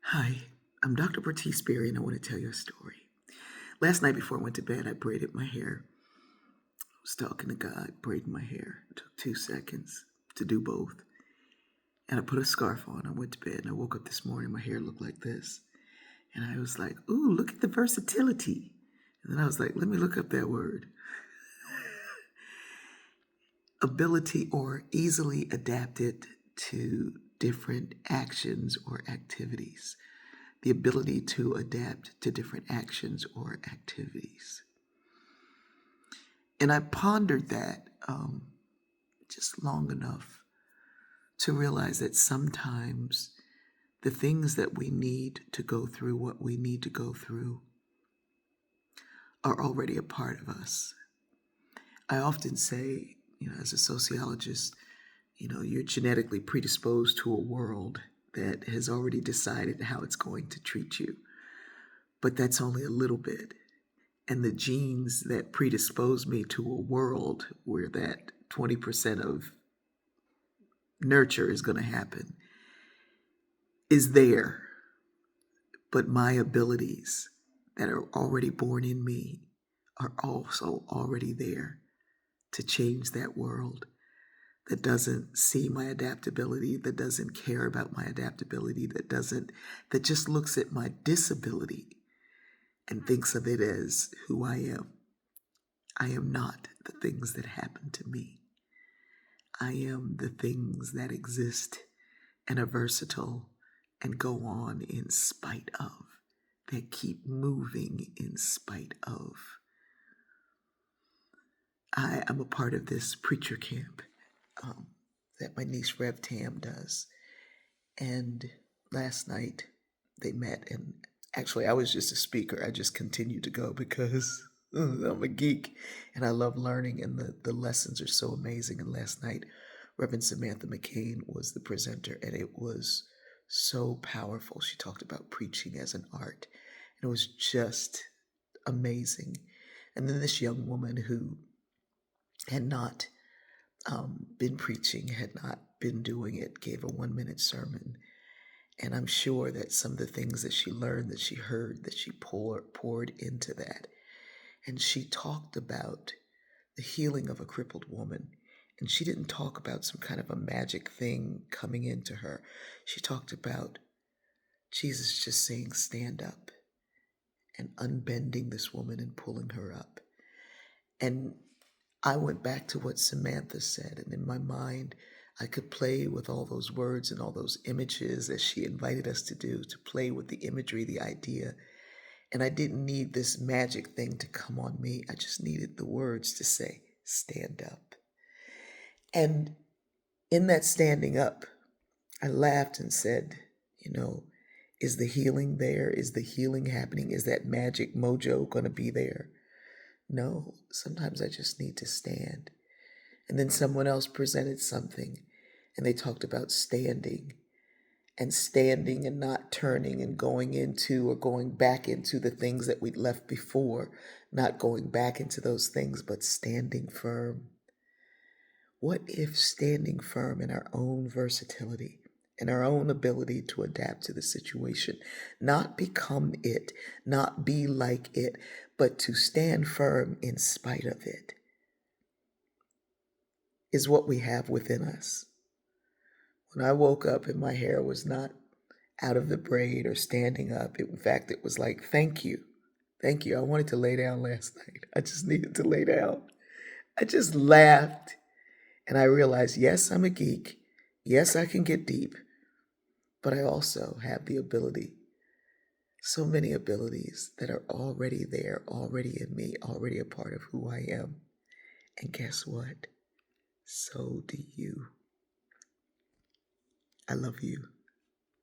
Hi, I'm Dr. Bertice Berry, and I want to tell you a story. Last night before I went to bed, I braided my hair. I was talking to God, braiding my hair. It took 2 seconds to do both. And I put a scarf on. I went to bed, and I woke up this morning. My hair looked like this. And I was like, ooh, look at the versatility. And then I was like, let me look up that word. Ability or easily adapted to different actions or activities. The ability to adapt to different actions or activities. And I pondered that just long enough to realize that sometimes the things that we need to go through, what we need to go through, are already a part of us. I often say, as a sociologist, you're genetically predisposed to a world that has already decided how it's going to treat you. But that's only a little bit. And the genes that predispose me to a world where that 20% of nurture is going to happen is there. But my abilities that are already born in me are also already there to change that world that doesn't see my adaptability, that doesn't care about my adaptability, that just looks at my disability and thinks of it as who I am. I am not the things that happen to me. I am the things that exist and are versatile and go on in spite of, that keep moving in spite of. I am a part of this preacher camp that my niece Rev Tam does. And last night they met, and actually I was just a speaker. I just continued to go because I'm a geek and I love learning, and the lessons are so amazing. And last night, Reverend Samantha McCain was the presenter, and it was so powerful. She talked about preaching as an art, and it was just amazing. And then this young woman who had not been preaching, had not been doing it, gave a 1-minute sermon. And I'm sure that some of the things that she learned, that she heard, that she poured into that. And she talked about the healing of a crippled woman. And she didn't talk about some kind of a magic thing coming into her. She talked about Jesus just saying, stand up, and unbending this woman and pulling her up. And I went back to what Samantha said, and in my mind, I could play with all those words and all those images as she invited us to do, to play with the imagery, the idea. And I didn't need this magic thing to come on me. I just needed the words to say, stand up. And in that standing up, I laughed and said, is the healing there? Is the healing happening? Is that magic mojo going to be there? No, sometimes I just need to stand. And then someone else presented something, and they talked about standing and not turning and going into or going back into the things that we'd left before, not going back into those things, but standing firm. What if standing firm in our own versatility, in our own ability to adapt to the situation, not become it, not be like it, but to stand firm in spite of it, is what we have within us. When I woke up and my hair was not out of the braid or standing up, in fact, it was like, thank you. Thank you. I wanted to lay down last night. I just needed to lay down. I just laughed and I realized, yes, I'm a geek. Yes, I can get deep, but I also have the ability, so many abilities that are already there, already in me, already a part of who I am. And guess what? So do you. I love you.